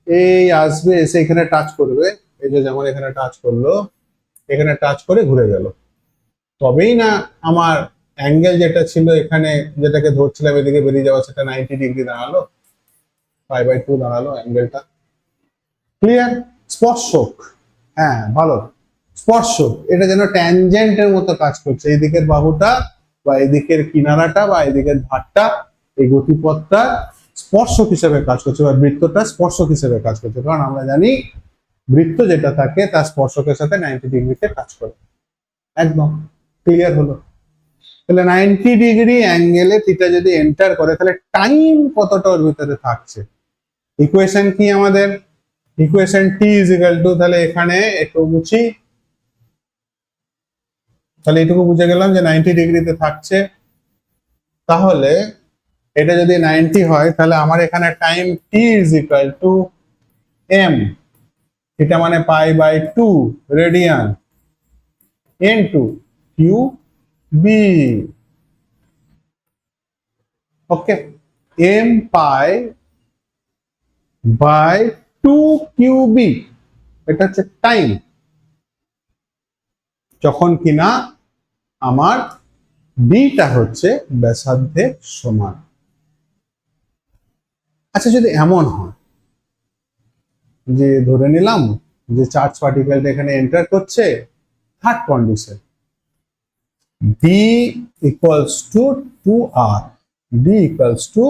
এই আসবে, এসে এখানে টাচ করবে, এই যে যেমন এখানে টাচ করলো, এখানে টাচ করে ঘুরে গেল, তবেই না আমার অ্যাঙ্গেল যেটা ছিল এখানে, যেটাকে ধরছিলাম এদিকে বেরিয়ে যাওয়া, সেটা 90 ডিগ্রি দাঁড়ালো, পাই বাই 2 দাঁড়ালো অ্যাঙ্গেলটা। ক্লিয়ার? স্পর্শক, হ্যাঁ ভালো, স্পর্শক, এটা যেন ট্যানজেন্টের মতো কাজ করছে, এই দিকের বাহুটা বা এদিকের কিনারাটা বা এদিকের ধারটা, এই গতিপথটা স্পর্শক হিসেবে কাজ করছে, বা বৃত্তটা স্পর্শক হিসেবে কাজ করছে, কারণ আমরা জানি বৃত্ত যেটা থাকে তার স্পর্শকের সাথে 90 ডিগ্রিতে কাজ করে। একদম ক্লিয়ার হলো? তাহলে 90 ডিগ্রি অ্যাঙ্গেলে থিটা যদি এন্টার করে তাহলে টাইম কতটা ওর ভিতরে থাকছে? ইকুয়েশন কি আমাদের? Equation T is equal two, তাহলে এখানে একটু মুছি, তাহলে এটুকু বুঝে গেলাম যে 90 ডিগ্রিতে থাকছে। তাহলে এটা যদি 90 হয় তাহলে আমার এখানে time T is equal to M, এটা মানে pi by 2 radian into Q B. Okay, M pi by 2 Q B, এটা হচ্ছে টাইম যখন কিনা আমার বিটা হচ্ছে ব্যাসার্ধের সমান। আচ্ছা যদি এমন হয় যে ধরে নিলাম যে চার্জ পার্টিকেলটা এখানে এন্টার করছে, third condition D equals to 2r, D equals to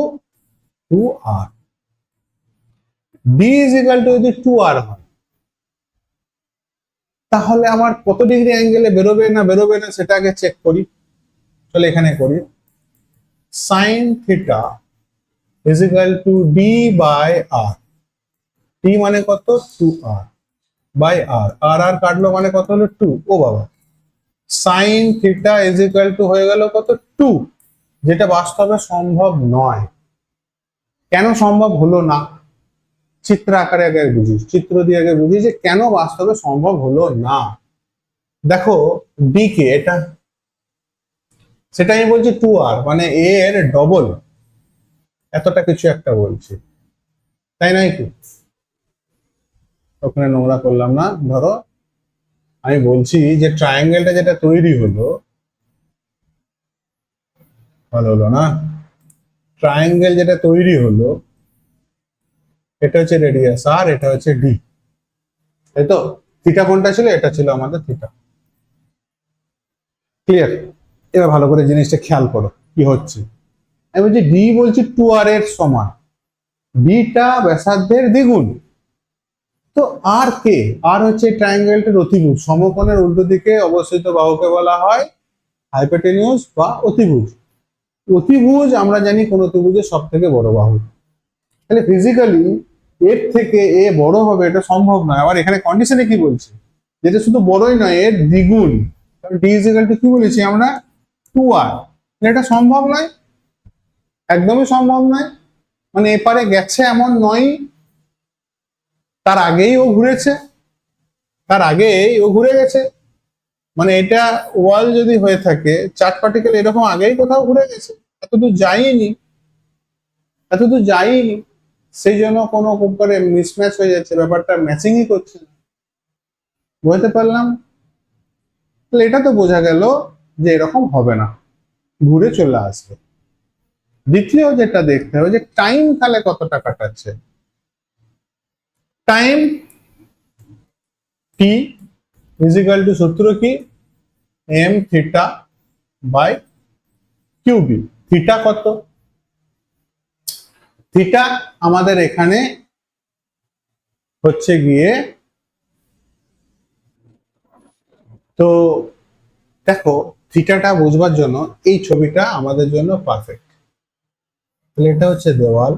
2r, D is equal two যদি 2r হয় তাহলে আমার কত ডিগ্রি অ্যাঙ্গেলে বেরোবে না বেরোবে না সেটা আগে চেক করি। চলে এখানে করি, sine theta is equal to D by R. T মানে কত? 2r বাই আর। আর কাটলো মানে কত হলো? 2। ও বাবা, sign theta is equal two হয়ে গেল কত? 2, যেটা বাস্তবে সম্ভব নয়। কেন সম্ভব হলো না? চিত্র আকারে আগে বুঝি, চিত্র দিয়ে আগে বুঝি যে কেন বাস্তবে সম্ভব হলো না। দেখো ডি কে, এটা সেটা আমি বলছি 2r, মানে এ এর ডবল, এতটা কিছু একটা বলছি, তাই নয় কি? ওখানে নোংরা করলাম না। ধরো আমি বলছি যে ট্রায়াঙ্গেলটা যেটা তৈরি হলো, ভালো হলো না? ট্রায়াঙ্গেল যেটা তৈরি হলো, এটা হচ্ছে রেডিয়াস আর, এটা হচ্ছে ডি, তাই তো? থিটা কোনটা ছিল? এটা ছিল আমাদের থিটা। ক্লিয়ার? এবার ভালো করে জিনিসটা খেয়াল করো কি হচ্ছে। আমি বলছি ডি বলছি 2r এর সমান, ডিটা ব্যাসার্ধের দ্বিগুণ। তো আর কে? আর হচ্ছে ট্রায়াঙ্গেলটার অতিভুজ, সমকোণের উল্টো দিকে অবস্থিত বাহুকে বলা হয় হাইপোটেনিউস বা অতিভুজ। অতিভুজ আমরা জানি কোন অতিভুজের সব থেকে বড় বাহু। তাহলে ফিজিক্যালি এর থেকে এ বড় হবে এটা সম্ভব নয়। আবার এখানে কন্ডিশনে কি বলছে? যেটা শুধু বড়ই নয়, এর দ্বিগুণ। ডি ইজ ইকুয়াল টু কি বলেছি আমরা? 2r। এটা সম্ভব নয়, একদমই সম্ভব নয়। মানে এপারে গেছে এমন নয়, তার আগেই ও ঘুরেছে, তার আগেই ও ঘুরে গেছে। মানে এটা ওয়াল যদি হয়ে থাকে, চার্জ পার্টিকেল এরকম আগেই কোথাও ঘুরে গেছে, এতদূর যায়নি, এতদূর যায়নি। সেই জন্য কোনো করে মিসম্যাচ হয়ে যাচ্ছে, ব্যাপারটা ম্যাচিংই করছে না। বুঝতে পারলাম? তাহলে এটা তো বোঝা গেল যে এরকম হবে না, ঘুরে চলে আসবে। দ্বিতীয় যেটা দেখতে হবে যে টাইম তাহলে কতটা কাটাচ্ছে। Time T is equal to সূত্র কি? M theta by Q B. Theta কত? থিটা আমাদের এখানে হচ্ছে গিয়ে, তো দেখো থিটাটা বুঝবার জন্য এই ছবিটা আমাদের জন্য পারফেক্ট। তাহলে এটা হচ্ছে দেওয়াল,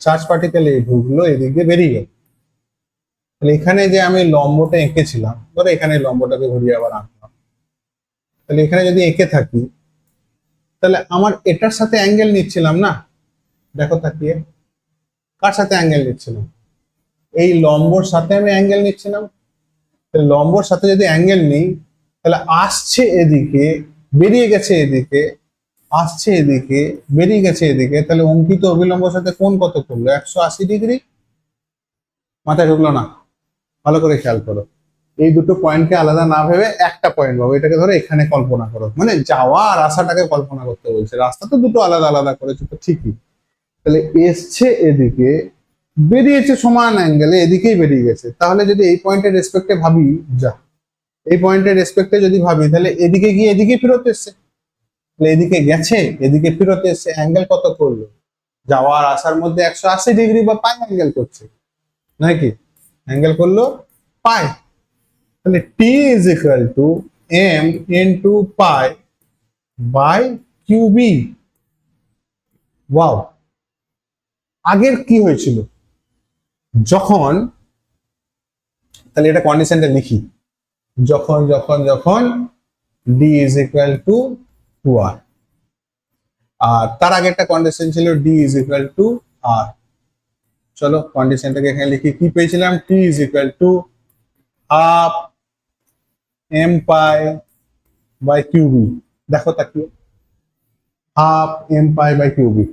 চার্জ পার্টিকেল এই ঢুকলো, এদিকে বেরিয়ে গেল। তাহলে এখানে যে আমি লম্বটা এঁকেছিলাম, ধরো এখানে লম্বটাকে ঘুরিয়ে আবার আঁকলাম, তাহলে এখানে যদি এঁকে থাকি, তাহলে আমার এটার সাথে অ্যাঙ্গেল নিচ্ছিলাম না? দেখো তাকিয়ে, কার সাথে অ্যাঙ্গেল নিচ্ছিলাম? এই লম্বর সাথে আমি অ্যাঙ্গেল নিচ্ছিলাম। লম্বর সাথে যদি অ্যাঙ্গেল নিই, তাহলে আসছে এদিকে, বেরিয়ে গেছে এদিকে, আসছে এদিকে, বেরিয়ে গেছে এদিকে, তাহলে অঙ্কিত অভিলম্বর সাথে কোণ কত করলো? 180 ডিগ্রি। মাথায় ঢুকলো না? ভালো করে খেয়াল করো, এই দুটো পয়েন্টকে আলাদা না ভেবে একটা পয়েন্ট ভাবো, এটাকে ধরো এখানে কল্পনা করো, মানে যাওয়া আর আসাটাকে কল্পনা করতে বলছে। রাস্তা তো দুটো আলাদা আলাদা করেছে তো ঠিকই, তাহলে এসছে এদিকে, বেরিয়েছে সমান অ্যাঙ্গেলে, এদিকেই বেরিয়ে গেছে। তাহলে যদি এই পয়েন্টের রেসপেক্টে ভাবি, যা এই পয়েন্টের রেসপেক্টে যদি ভাবি, তাহলে এদিকে গিয়ে এদিকে ফেরত এসছে, তাহলে এদিকে গেছে, এদিকে ফেরত এসছে, অ্যাঙ্গেল কত করলো? যাওয়ার আসার মধ্যে 180 ডিগ্রি বা পাই অ্যাঙ্গেল করছে, নাকি? অ্যাঙ্গেল করলো পাই। তাহলে T is equal to M into pi by Q B. Wow! আগের কি হয়েছিল? যখন, তাহলে এটা কন্ডিশনটা লিখি, যখন যখন যখন D is equal to 2r, আর তার আগে একটা কন্ডিশন ছিল D is equal to R. চলো কন্ডিশনটাকে এখানে লিখি, কি পেয়েছিলাম? T is equal to half M pi by Q B. দেখো তাকিয়ে, half M pi by Q B,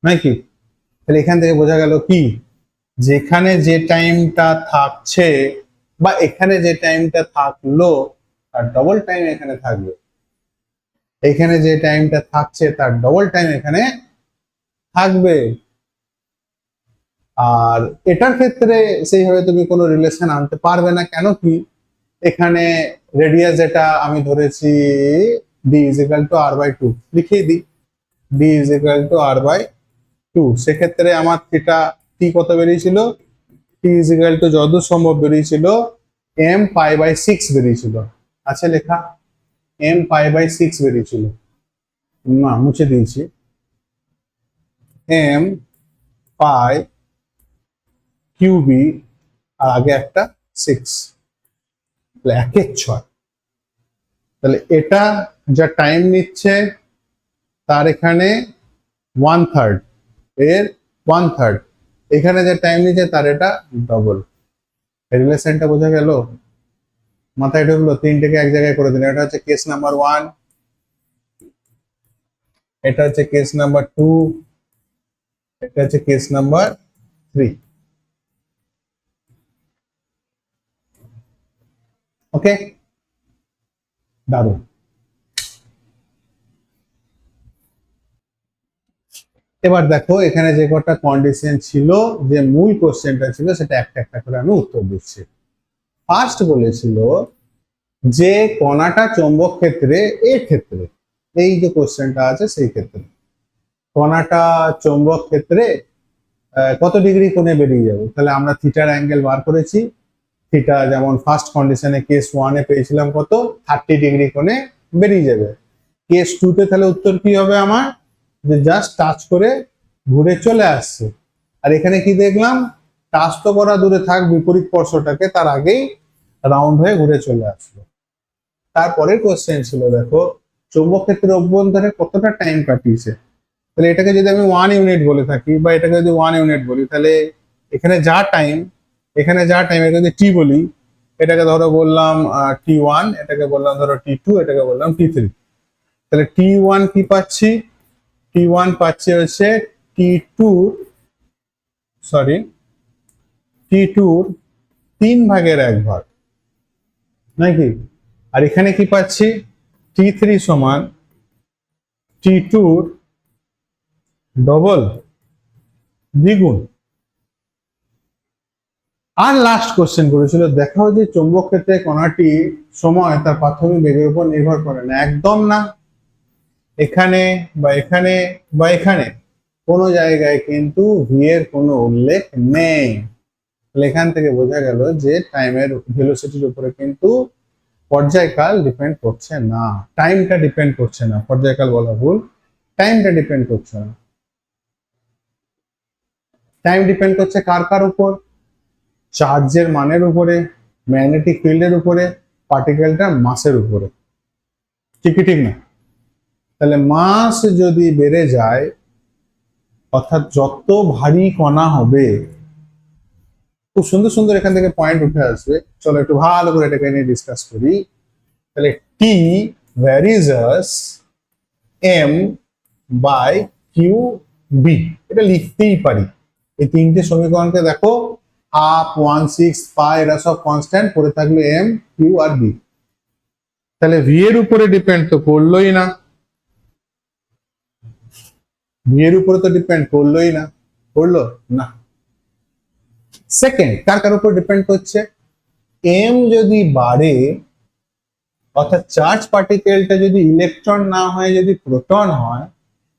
নাকি? তাহলে এখান থেকে বোঝা গেল কি, যেখানে যে টাইমটা থাকছে বা এখানে যে টাইমটা থাকলো, তার ডবল টাইম এখানে থাকবে। এখানে যে টাইমটা থাকছে তার ডবল টাইম এখানে থাকবে। আর এটার ক্ষেত্রে সেইভাবে তুমি কোনো রিলেশন আনতে পারবে না। কেন কি, এখানে রেডিয়াস যেটা আমি ধরেছি D is equal to R by two, লিখিয়ে দিই D is equal to R by two. সেক্ষেত্রে আমার থিটা টি কত বেরিয়েছিল? টি ইজ ইকুয়াল টু যতদূর সম্ভব বেরিয়েছিল এম পাই বাই 6 বেরিয়েছিল। আছে লেখা, এম পাই বাই 6 বেরিয়েছিল, না মুছে দিয়েছি। এম পাই কিউবি আর আগে একটা 6, তাহলে 1/6। তাহলে এটা যা টাইম নিচ্ছে তার এখানে 1/3, এর 1/3, এখানে যে টাইম নিচ্ছে তার এটা ডবল। রিলেশনটা বোঝা গেল? মাথায় ঢুকলো? তিনটেকে এক জায়গায় করে দিন। এটা হচ্ছে কেস নাম্বার 1, এটা হচ্ছে কেস নাম্বার 2, এটা হচ্ছে কেস নাম্বার 3। ওকে, দারুণ। এবার দেখো এখানে যে কটা কন্ডিশন ছিল, যে মূল কোশ্চেনটা ছিল, সেটা একটা একটা করে আমি উত্তর দিচ্ছি। ফার্স্ট বলেছিল যে কণাটা চৌম্বক ক্ষেত্রে, এর ক্ষেত্রে, এই যে কোশ্চেনটা আছে সেই ক্ষেত্রে কণাটা চৌম্বক ক্ষেত্রে কত ডিগ্রি কোণে বেরিয়ে যাবে। তাহলে আমরা থিটার অ্যাঙ্গেল বার করেছি। থিটা যেমন ফার্স্ট কন্ডিশনে কেস 1-এ পেয়েছিলাম কত, 30 ডিগ্রি কোণে বেরিয়ে যাবে। কেস 2-তে তাহলে উত্তর কি হবে আমার, যে জাস্ট টাচ করে ঘুরে চলে আসছে। আর এখানে কি দেখলাম, টাচ তো করা দূরে থাক, বিপরীত স্পর্শটাকে তার আগেই রাউন্ড হয়ে ঘুরে চলে আসলো। তারপরের কোশ্চেন ছিল দেখো চৌম্বক ক্ষেত্রের অভ্যন্তরে কতটা টাইম কাটিয়েছে। তাহলে এটাকে যদি আমি 1 ইউনিট বলে থাকি, বা এটাকে যদি 1 ইউনিট বলি, তাহলে এখানে যা টাইম, এখানে যা টাইম, এটা যদি টি বলি, এটাকে ধরো বললাম T1, এটাকে বললাম ধরো T2, এটাকে বললাম T3। তাহলে T1 কি পাচ্ছি, T1 পাচ্ছি হচ্ছে T2, সরি, T2-র 3/1 নাকি। আর এখানে কি পাচ্ছি, T3 সমান T2-র ডবল, দ্বিগুণ। আর লাস্ট কোশ্চেন করেছিল, দেখাও যে চৌম্বক ক্ষেত্রে কণাটি সময় তার প্রাথমিক বেগের উপর নির্ভর করে না। একদম না। এখানে বা এখানে বা এখানে কোনো জায়গায় কিন্তু ভি এর কোনো উল্লেখ নেই। এখান থেকে বোঝা গেল যে টাইমের ভেলোসিটির উপরে কিন্তু পর্যায়কাল ডিপেন্ড করছে না, টাইমটা ডিপেন্ড করছে না। পর্যায়কাল বলা ভুল, টাইমটা ডিপেন্ড করছে না। টাইম ডিপেন্ড করছে কার কার উপর, চার্জের মানের উপরে, ম্যাগনেটিক ফিল্ডের উপরে, পার্টিকেলটার মাসের উপরে। ঠিক কি ঠিক না? তাহলে মাস যদি বেড়ে যায়, অর্থাৎ যত ভারী কণা হবে, খুব সুন্দর সুন্দর এখান থেকে পয়েন্ট উঠে আসবে। চলো একটু ভালো করে এটাকে নিয়ে ডিসকাস করি। তাহলে T varies as M by Q B, এটা লিখতেই পারি। এই তিনটে সমীকরণকে দেখো, হাফ, 1/6, পাই, এরা সব কনস্ট্যান্ট, পড়ে থাকলো এম, কিউ আর বি। তাহলে ভি এর উপরে ডিপেন্ড তো করলোই না, ভি এর উপরে তো ডিপেন্ড করলোই না, করলো না। সেকেন্ড, কার কার উপর ডিপেন্ড করছে, এম যদি বাড়ে, অর্থাৎ চার্জ পার্টিকেলটা যদি ইলেকট্রন না হয় যদি প্রোটন হয়,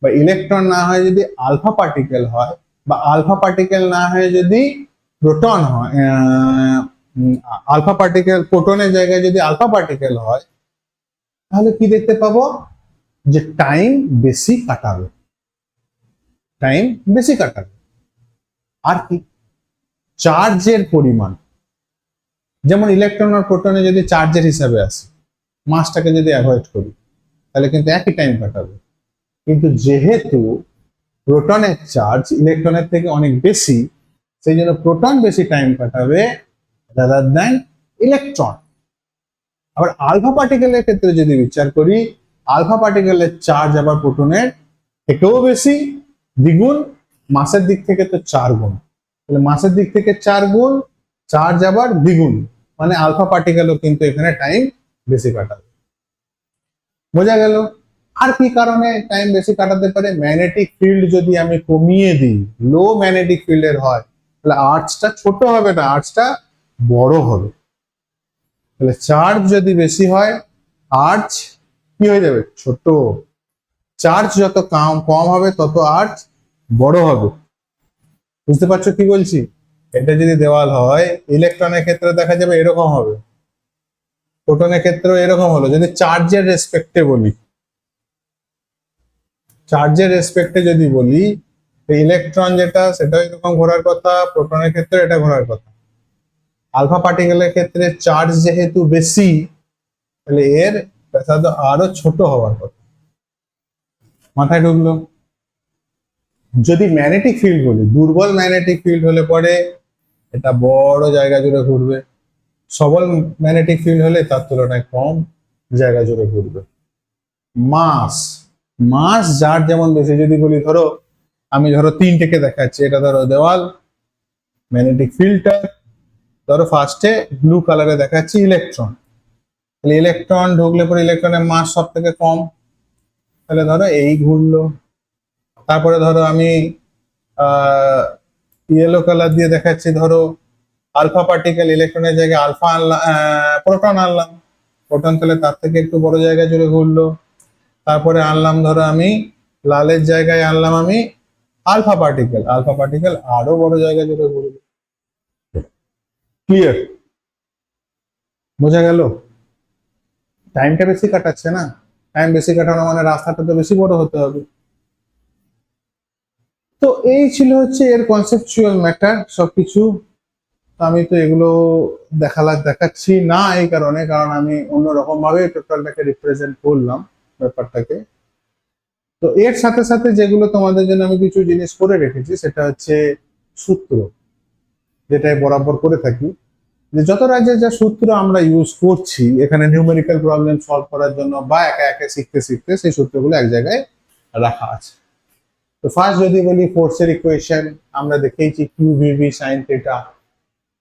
বা ইলেকট্রন না হয় যদি আলফা পার্টিকেল হয়, বা আলফা পার্টিকেল না হয় যদি প্রোটন হয়, আলফা পার্টিকেল, প্রোটনের জায়গায় যদি আলফা পার্টিকেল হয়, তাহলে কি দেখতে পাবো, যে টাইম বেশি কাটাবে, টাইম বেশি কাটাবে। আর কি, চার্জের পরিমাণ, যেমন ইলেকট্রন আর প্রোটনে যদি চার্জের হিসাবে আসে, মাসটাকে যদি অ্যাভয়েড করি, তাহলে কিন্তু একই টাইম কাটাবে। কিন্তু যেহেতু প্রোটনের চার্জ ইলেকট্রনের থেকে অনেক বেশি, সেই জন্য প্রোটন বেশি টাইম কাটাবে রাদার দ্যান ইলেকট্রন। আবার আলফা পার্টিকেলের ক্ষেত্রে যদি বিচার করি, আলফা পার্টিকেলের চার্জ আবার প্রোটনের থেকেও বেশি, দ্বিগুণ, মাসের দিক থেকে তো 4 গুণ। তাহলে মাসের দিক থেকে 4 গুণ, চার্জ আবার দ্বিগুণ, মানে আলফা পার্টিকেলও কিন্তু এখানে টাইম বেশি কাটাবে। বোঝা গেল? আর কি কারণে টাইম বেশি কাটাতে পারে, ম্যাগনেটিক ফিল্ড যদি আমি কমিয়ে দিই, লো ম্যাগনেটিক ফিল্ডের হয়, তাহলে আর্চটা ছোট হবে না, আর্চটা বড় হবে। তাহলে চার্জ যদি বেশি হয়, আর্চ কি হয়ে যাবে, ছোট। চার্জ যত কম হবে তত আর্চ বড় হবে। বুঝতে পারছো কি বলছি? এটা যদি দেওয়াল হয়, ইলেকট্রনের ক্ষেত্রে দেখা যাবে এরকম হবে, প্রোটনের ক্ষেত্রেও এরকম হলো। যদি চার্জের রেসপেক্টে বলি, চার্জের রেসপেক্টে যদি বলি, ইলেকট্রন যেটা সেটা এরকম ঘোরার কথা, প্রোটনের ক্ষেত্রে এটা ঘোরার কথা। আলফা পার্টিকেলের ক্ষেত্রে চার্জ যেহেতু বেশি, তাহলে এর ব্যাসার্ধ আরো ছোট হওয়ার কথা। মাথায় ঢুকলো? যদি ম্যাগনেটিক ফিল্ড বলি, দুর্বল ম্যাগনেটিক ফিল্ড হলে পরে এটা বড় জায়গা জুড়ে ঘুরবে, সবল ম্যাগনেটিক ফিল্ড হলে তার তুলনায় কম জায়গা জুড়ে ঘুরবে। মাস মাস যার যেমন বেশি, যদি বলি ধরো আমি ধরো তিনটেকে দেখাচ্ছি, এটা ধরো দেওয়াল, ম্যাগনেটিক ফিল্ডটা ধরো ফার্স্টে ব্লু কালারে দেখাচ্ছি ইলেকট্রন, তাহলে ইলেকট্রন ঢুকলে পরে ইলেকট্রনের মাস সব থেকে কম, তাহলে ধরো এই ঘুরলো। তারপরে ধরো আমি ইয়েলো কালার দিয়ে দেখাচ্ছি, ধরো আলফা পার্টিকেল, ইলেকট্রনের জায়গায় আলফা আনলাম, প্রোটন আনলাম, প্রোটন তাহলে তার থেকে একটু বড় জায়গা জুড়ে ঘুরলো। তারপরে আনলাম ধরো আমি লালের জায়গায় আনলাম আমি আলফা পার্টিকেল, আলফা পার্টিকেল আরো বড় জায়গা জুড়ে ঘুরবে। ক্লিয়ার? বোঝা গেল? টাইমটা বেশি কাটাচ্ছে না, টাইম বেশি কাটানো মানে রাস্তাটা তো বেশি বড় হতে হবে। তো এই ছিল হচ্ছে এর কনসেপচুয়াল ম্যাটার সবকিছু। আমি তো এগুলো দেখাচ্ছি না এই কারণে, কারণ আমি অন্যরকম ভাবে টোটালটাকে রিপ্রেজেন্ট করলাম ব্যাপারটাকে। তো এর সাথে সাথে যেগুলো তোমাদের জন্য আমি কিছু জিনিস করে রেখেছি, সেটা হচ্ছে সূত্র, যেটাই বরাবর করে থাকি, যে যত রাজ্যের যা সূত্র আমরা ইউজ করছি এখানে নিউমেরিক্যাল প্রবলেম সলভ করার জন্য বা একা একা শিখতে শিখতে, সেই সূত্রগুলো এক জায়গায় রাখা আছে। তো ফার্স্ট যদি বলি ফোর্সের ইকুয়েশন, আমরা দেখেইছি কিউ ভি সাইন থিটা,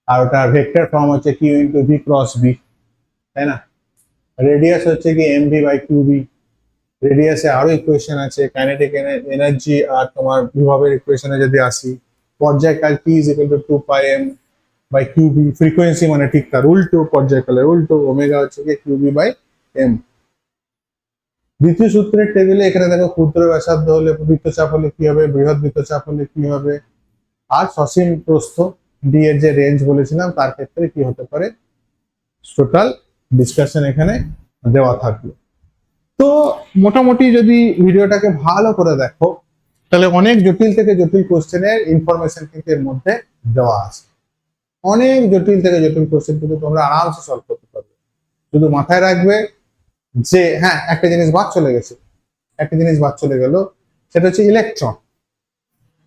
আর ওটা ভেক্টর ফর্ম হচ্ছে Q into V cross B, তাই না? রেডিয়াস হচ্ছে কি M V by Q B. রেডিয়াসে আরো ইকুয়েশন আছে, কাইনেটিক এনার্জি আর তোমার বিভবের ইকুয়েশনে যদি আসি, পর্যায়কাল T is equal to 2 pi M by Q B, frequency মানে ঠিক তার উল্টো, পর্যায়কালের উল্টো, ওমেগা হচ্ছে কি কিউ বি বাই এম। দ্বিতীয় সূত্রের টেবিলে এখানে দেখো ক্ষুদ্র ব্যাসার্ধ হলে বৃত্তচাপ হলে কি হবে, বৃহৎ বৃত্তচাপ হলে কি হবে, আর সসীম প্রস্থ ডি এর যে রেঞ্জ বলেছিলাম তার ক্ষেত্রে কি হতে পারে, টোটাল ডিসকাশন এখানে দেওয়া থাকলো। তো মোটামুটি যদি ভিডিওটাকে ভালো করে দেখো, তাহলে অনেক জটিল থেকে জটিল কোশ্চেনের ইনফরমেশন কিন্তু এর মধ্যে দেওয়া আছে। অনেক জটিল থেকে জটিল কোশ্চেন কিন্তু তোমরা আরামসে সলভ করতে পারবে। শুধু মাথায় রাখবে যে হ্যাঁ একটা জিনিস বাদ চলে গেছে, একটা জিনিস বাদ চলে গেল, সেটা হচ্ছে ইলেকট্রন।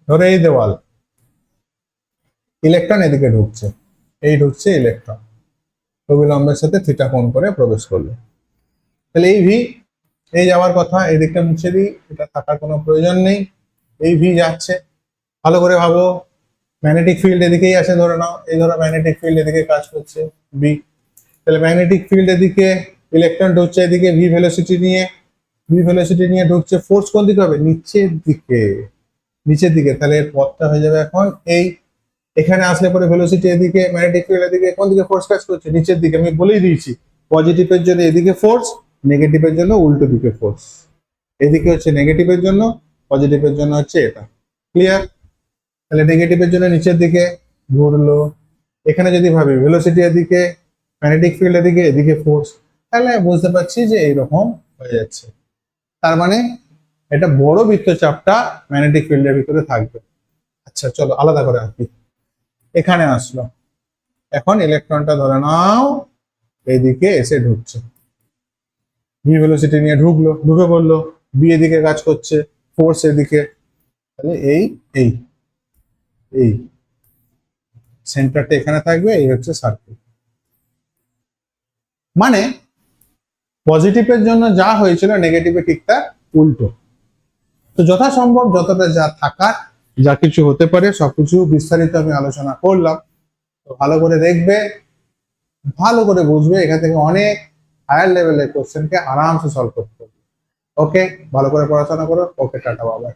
ধরো এই দেওয়াল, ইলেকট্রন এদিকে ঢুকছে, এই ঢুকছে ইলেকট্রন, অবিলম্বের সাথে থিটা কোণ করে প্রবেশ করলো, তাহলে এই ভি, এই যাওয়ার কথা, এই দিকটা মুছে দিই, এটা থাকার কোনো প্রয়োজন নেই, এই ভি যাচ্ছে। ভালো করে ভাবো, ম্যাগনেটিক ফিল্ড এদিকেই আছে ধরে নাও, এই ধরো ম্যাগনেটিক ফিল্ড এদিকে কাজ করছে বি, তাহলে ম্যাগনেটিক ফিল্ড এদিকে, ইলেকট্রন ঢুকছে এদিকে ভি ভেলোসিটি নিয়ে, ভি ভেলোসিটি নিয়ে ঢুকছে, ফোর্স কোন দিকে হবে, নিচের দিকে, নিচের দিকে, তাহলে এর পথটা হয়ে যাবে এখন এই, এখানে আসলে পরে ভেলোসিটি এদিকে, ম্যাগনেটিক ফিল্ড এদিকে, কোন দিকে ফোর্স কাজ করছে, নিচের দিকে। আমি বলেই দিয়েছি পজিটিভের জন্য এদিকে ফোর্স, নেগেটিভের জন্য উল্টো দিকে ফোর্স, এদিকে হচ্ছে নেগেটিভের জন্য, পজিটিভের জন্য হচ্ছে এটা। ক্লিয়ার? তাহলে নেগেটিভের জন্য নিচের দিকে ঘুরলো, এখানে যদি ভাবি ভেলোসিটি এদিকে, ম্যাগনেটিক ফিল্ড এদিকে, এদিকে ফোর্স, তাহলে বুঝতে পারছি যে এইরকম হয়ে যাচ্ছে। তার মানে এটা বড় বৃত্তচাপটা ম্যাগনেটিক ফিল্ডের ভিতরে থাকবে। আচ্ছা চলো আলাদা করে আঁকি। এখানে আসলো, এখন ইলেকট্রনটা ধরে নাও এইদিকে এসে ঢুকছে, ভি ভেলোসিটি নিয়ে ঢুকলো, ঢুকে পড়লো, বি এদিকে কাজ করছে, ফোর্স এদিকে, তাহলে এই এই এই সেন্টারটা এখানে থাকবে, এই হচ্ছে সার্কেল। মানে পজিটিভের জন্য যা হয়েছিল নেগেটিভে ঠিক তার উল্টো। তো যথাসম্ভব যতটা যা থাকার, যা কিছু হতে পারে সবকিছু বিস্তারিত আমি আলোচনা করলাম। তো ভালো করে দেখবে, ভালো করে বুঝবে, এখান থেকে অনেক হায়ার লেভেলের কোশ্চেনকে আরামসে সলভ করতে পারবে। ওকে, ভালো করে পড়াশোনা করো। ওকে, টাটা, বাবা।